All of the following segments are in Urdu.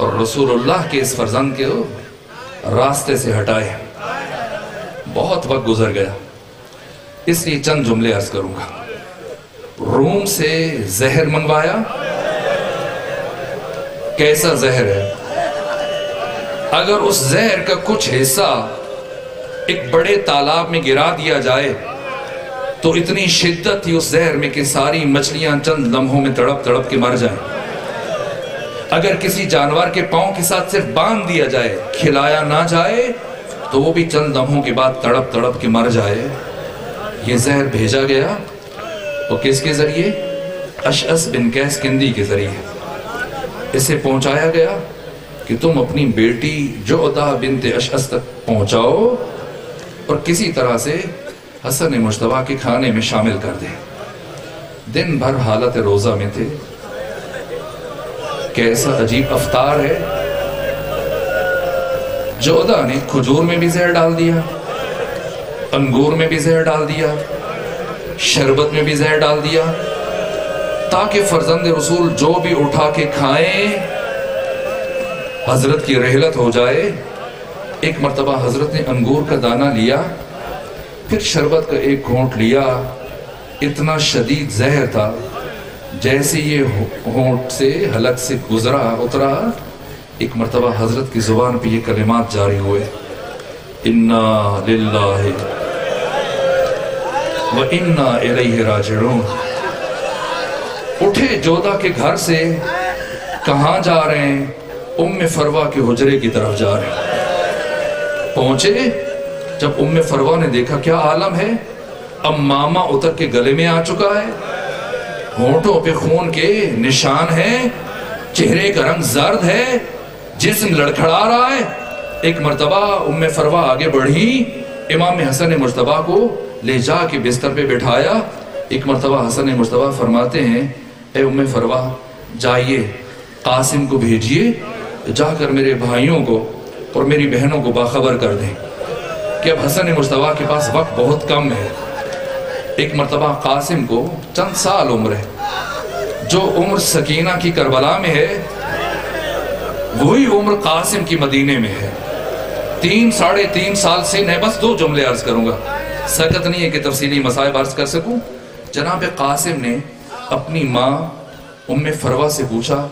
اور رسول اللہ کے اس فرزند کے راستے سے ہٹائے۔ بہت وقت گزر گیا، اس لیے چند جملے عرض کروں گا۔ روم سے زہر منگوایا، کیسا زہر ہے؟ اگر اس زہر کا کچھ حصہ ایک بڑے تالاب میں گرا دیا جائے تو اتنی شدت تھی اس زہر میں کہ ساری مچھلیاں چند لمحوں میں تڑپ تڑپ کے مر جائیں۔ اگر کسی جانور کے پاؤں کے ساتھ صرف باندھ دیا جائے، کھلایا نہ جائے، تو وہ بھی چند لمحوں کے بعد تڑپ تڑپ کے مر جائے۔ یہ زہر بھیجا گیا تو کس کے ذریعے؟ اشعث بن قیس کندی کے ذریعے اسے پہنچایا گیا کہ تم اپنی بیٹی جعدہ بنت اشعث تک پہنچاؤ اور کسی طرح سے حسن مجتبیٰ کے کھانے میں شامل کر دیں۔ دن بھر حالت روزہ میں تھے۔ کیسا عجیب افطار ہے۔ جعدہ نے کھجور میں بھی زہر ڈال دیا، انگور میں بھی زہر ڈال دیا، شربت میں بھی زہر ڈال دیا، تاکہ فرزند رسول جو بھی اٹھا کے کھائیں حضرت کی رحلت ہو جائے۔ ایک مرتبہ حضرت نے انگور کا دانہ لیا، پھر شربت کا ایک گھونٹ لیا، اتنا شدید زہر تھا، جیسے یہ ہونٹ سے حلق سے گزرا اترا، ایک مرتبہ حضرت کی زبان پہ یہ کلمات جاری ہوئے، اِنَّا لِلَّهِ وَإِنَّا إِلَيْهِ رَاجِعُونَ۔ اٹھے جعدہ کے گھر سے، کہاں جا رہے ہیں؟ ام فروہ کے حجرے کی طرف جا رہے ہیں۔ پہنچے، جب ام فروہ نے دیکھا کیا عالم ہے، اب ماما اتر کے گلے میں آ چکا ہے، ہونٹوں پہ خون کے نشان ہیں، چہرے کا رنگ زرد ہے، جسم لڑکھڑا رہا ہے۔ ایک مرتبہ ام فروہ آگے بڑھی، امام حسن مجتبیٰ کو لے جا کے بستر پہ بٹھایا۔ ایک مرتبہ حسن مجتبیٰ فرماتے ہیں، اے ام فروہ جائیے قاسم کو بھیجیے، جا کر میرے بھائیوں کو اور میری بہنوں کو باخبر کر دیں کہ اب حسن مجتبیٰ کے پاس وقت بہت کم ہے۔ ایک مرتبہ قاسم کو چند سال عمر ہے، جو عمر سکینہ کی کربلا میں ہے وہی عمر قاسم کی مدینے میں ہے۔ 3-3.5 سال سے میں بس 2 جملے عرض کروں گا، سکت نہیں ہے کہ تفصیلی مسائب عرض کر سکوں۔ جناب قاسم نے اپنی ماں ام فروہ سے پوچھا،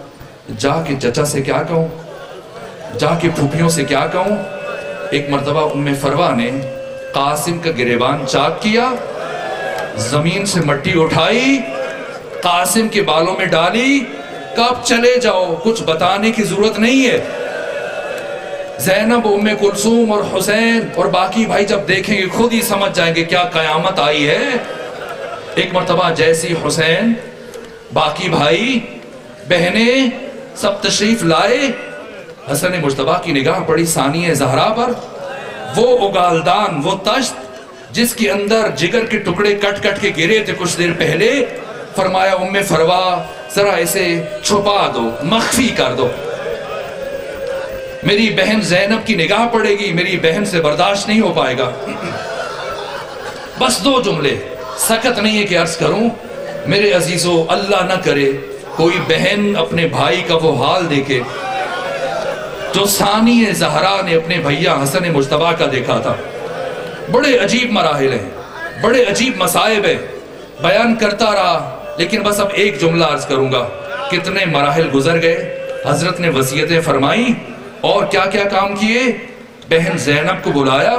جا کے چچا سے کیا کہوں، جا کے پھوپھیوں سے کیا کہوں؟ ایک مرتبہ ام فروہ نے قاسم کا گریبان چاک کیا، زمین سے مٹی اٹھائی، قاسم کے بالوں میں ڈالی، کب چلے جاؤ، کچھ بتانے کی ضرورت نہیں ہے۔ زینب، ام کلثوم اور حسین اور باقی بھائی جب دیکھیں گے خود ہی سمجھ جائیں گے کیا قیامت آئی ہے۔ ایک مرتبہ جیسی حسین، باقی بھائی بہنیں سب تشریف لائے، حسن مجتبیٰ کی نگاہ پڑی ثانیہ زہرا پر، وہ اگالدان، وہ تشت جس کے اندر جگر کے ٹکڑے کٹ کٹ کے گرے تھے کچھ دیر پہلے۔ فرمایا ام فروہ ذرا اسے چھپا دو، مخفی کر دو، میری بہن زینب کی نگاہ پڑے گی، میری بہن سے برداشت نہیں ہو پائے گا۔ بس 2 جملے، سکت نہیں ہے کہ عرض کروں۔ میرے عزیزو، اللہ نہ کرے کوئی بہن اپنے بھائی کا وہ حال دیکھے جو ثانیہ زہرا نے اپنے بھیا حسن مجتبیٰ کا دیکھا تھا۔ بڑے عجیب مراحل ہیں، بڑے عجیب مصائب ہیں، بیان کرتا رہا لیکن بس اب ایک جملہ عرض کروں گا۔ کتنے مراحل گزر گئے، حضرت نے وصیتیں فرمائیں اور کیا کیا کام کیے۔ بہن زینب کو بلایا،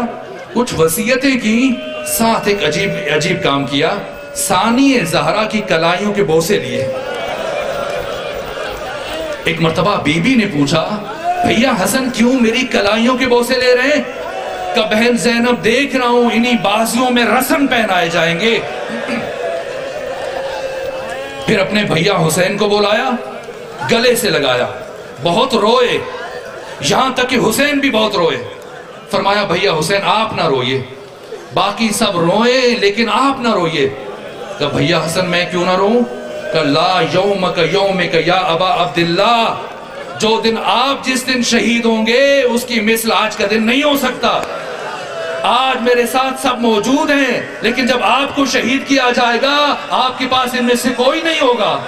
کچھ وصیتیں کی، ساتھ ایک عجیب کام کیا، ثانیہ زہرا کی کلائیوں کے بوسے لیے۔ ایک مرتبہ بی بی نے پوچھا، بھیا حسن کیوں میری کلائیوں کے بوسے لے رہے ہیں؟ کہ بہن زینب دیکھ رہا ہوں انہی بازیوں میں رسم پہنائے جائیں گے۔ پھر اپنے بھیا حسین کو بلایا، گلے سے لگایا، بہت روئے، یہاں تک کہ حسین بھی بہت روئے۔ فرمایا بھیا حسین آپ نہ روئیے، باقی سب روئے لیکن آپ نہ روئیے۔ کہ بھیا حسن میں کیوں نہ روؤں؟ کہ لا یومک یومک یا ابا عبداللہ، جو دن آپ جس دن شہید ہوں گے اس کی مثل آج کا دن نہیں ہو سکتا۔ آج میرے ساتھ سب موجود ہیں لیکن جب آپ کو شہید کیا جائے گا آپ کے پاس ان میں سے کوئی نہیں ہوگا۔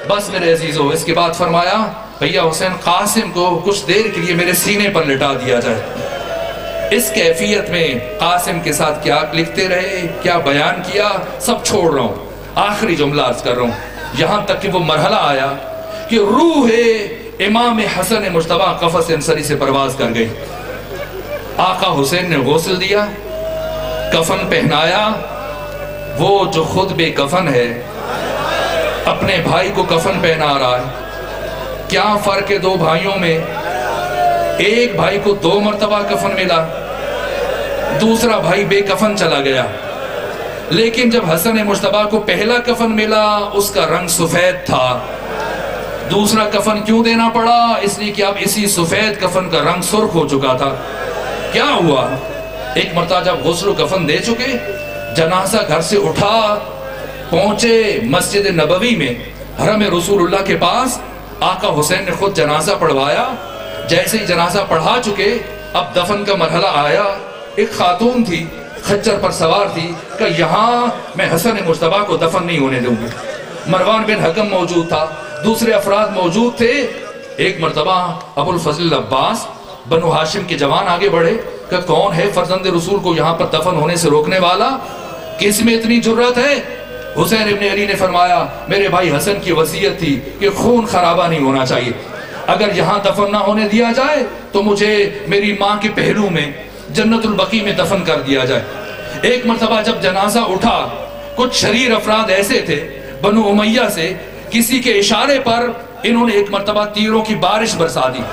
بس میرے عزیزو، اس کے بعد فرمایا بھیا حسین قاسم کو کچھ دیر کے لیے میرے سینے پر لٹا دیا جائے۔ اس کیفیت میں قاسم کے ساتھ کیا لکھتے رہے، کیا بیان کیا، سب چھوڑ رہا ہوں، آخری جملہ عرض کر رہا ہوں، یہاں تک کہ وہ مرحلہ آیا کہ روح امام حسن مجتبی قفس انصری سے پرواز کر گئی۔ آقا حسین نے غسل دیا، کفن پہنایا، وہ جو خود بے کفن ہے اپنے بھائی کو کفن پہنا رہا ہے۔ کیا فرق ہے دو بھائیوں میں؟ ایک بھائی کو 2 مرتبہ کفن ملا، دوسرا بھائی بے کفن چلا گیا۔ لیکن جب حسن مجتبی کو پہلا کفن ملا اس کا رنگ سفید تھا، دوسرا کفن کیوں دینا پڑا؟ اس لیے کہ اب اسی سفید کفن کا رنگ سرخ ہو چکا تھا۔ کیا ہوا؟ ایک مرتبہ جب غسل و کفن دے چکے، جنازہ گھر سے اٹھا، پہنچے مسجد نبوی میں، حرم رسول اللہ کے پاس، آقا حسین نے خود جنازہ پڑھوایا۔ جیسے ہی جنازہ پڑھا چکے، اب دفن کا مرحلہ آیا۔ ایک خاتون تھی، خچر پر سوار تھی کہ یہاں میں حسن مجتبی کو دفن نہیں ہونے دوں گی۔ مروان بن حکم موجود تھا، دوسرے افراد موجود تھے۔ ایک مرتبہ ابو الفضل عباس بنو ہاشم کے جوان آگے بڑھے کہ کون ہے فرزند رسول کو یہاں پر دفن ہونے سے روکنے والا؟ کس میں اتنی جرت ہے؟ حسین ابن علی نے فرمایا میرے بھائی حسن کی وصیت تھی کہ خون خرابہ نہیں ہونا چاہیے، اگر یہاں دفن نہ ہونے دیا جائے تو مجھے میری ماں کے پہلو میں جنت البقیع میں دفن کر دیا جائے۔ ایک مرتبہ جب جنازہ اٹھا، کچھ شریر افراد ایسے تھے بنو امیہ سے، کسی کے اشارے پر انہوں نے ایک مرتبہ تیروں کی بارش برسا دی۔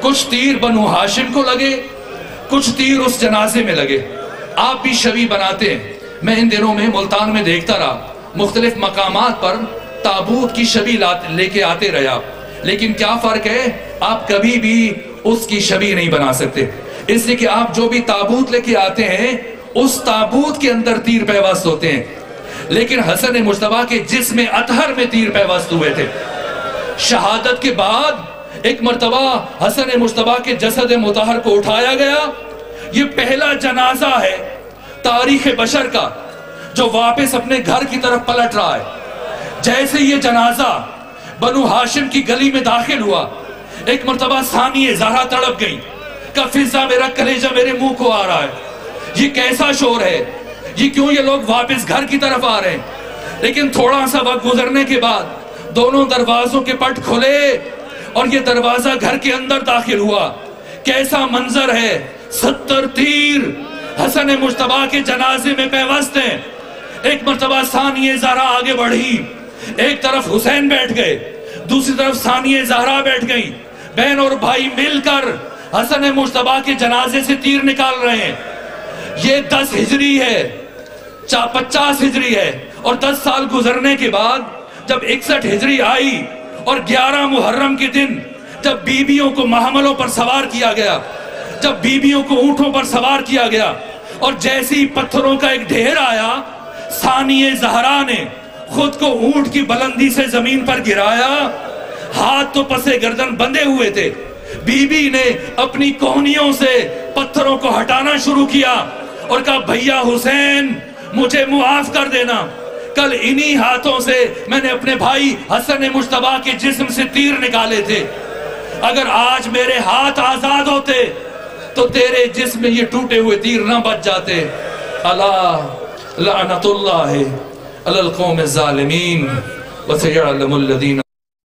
کچھ تیر بنو ہاشم کو لگے، کچھ تیر اس جنازے میں لگے۔ آپ بھی شبیہ بناتے ہیں، میں ان دنوں میں ملتان میں دیکھتا رہا، مختلف مقامات پر تابوت کی شبیہ لے کے آتے رہا، لیکن کیا فرق ہے؟ آپ کبھی بھی اس کی شبیہ نہیں بنا سکتے، اس لیے کہ آپ جو بھی تابوت لے کے آتے ہیں اس تابوت کے اندر تیر پیوست ہوتے ہیں، لیکن حسن مجتبی کے جسم اطہر میں تیر پیوست ہوئے تھے۔ شہادت کے بعد ایک مرتبہ حسن مجتبی کے جسد مطہر کو اٹھایا گیا۔ یہ پہلا جنازہ ہے تاریخ بشر کا جو واپس اپنے گھر کی طرف پلٹ رہا ہے۔ جیسے یہ جنازہ بنو ہاشم کی گلی میں داخل ہوا، ایک مرتبہ ثانیہ زہرا تڑپ گئی کہ فضا میرا کلیجہ میرے منہ کو آ رہا ہے، یہ کیسا شور ہے، یہ کیوں یہ لوگ واپس گھر کی طرف آ رہے ہیں؟ لیکن تھوڑا سا وقت گزرنے کے بعد دونوں دروازوں کے پٹ کھلے اور یہ دروازہ گھر کے اندر داخل ہوا۔ کیسا منظر ہے، 70 تیر حسن مجتبی کے جنازے میں پیوست ہیں۔ ایک مرتبہ ثانیہ زہرا آگے بڑھی، ایک طرف حسین بیٹھ گئے، دوسری طرف ثانیہ زہرا بیٹھ گئی، بہن اور بھائی مل کر حسن مجتبی کے جنازے سے تیر نکال رہے ہیں۔ یہ 10 ہجری ہے، 50 ہجری ہے، اور 10 سال گزرنے کے بعد جب 61 ہجری آئی اور 11 محرم کے دن جب بیویوں کو محملوں پر سوار کیا گیا، جب بیویوں کو اونٹوں پر سوار کیا گیا اور جیسی پتھروں کا ایک ڈھیر آیا، ثانیہ زہرا نے خود کو اونٹ کی بلندی سے زمین پر گرایا، ہاتھ تو پسے گردن بندے ہوئے تھے، بی بی نے اپنی کوہنیوں سے پتھروں کو ہٹانا شروع کیا اور کہا بھیا حسین مجھے معاف کر دینا، کل انہی ہاتھوں سے میں نے اپنے بھائی حسن مجتبی کے جسم سے تیر نکالے تھے، اگر آج میرے ہاتھ آزاد ہوتے تو تیرے جسم میں یہ ٹوٹے ہوئے تیر نہ بچ جاتے۔ اللہ لعنت اللہ علی القوم الظالمین وسیعلم الذین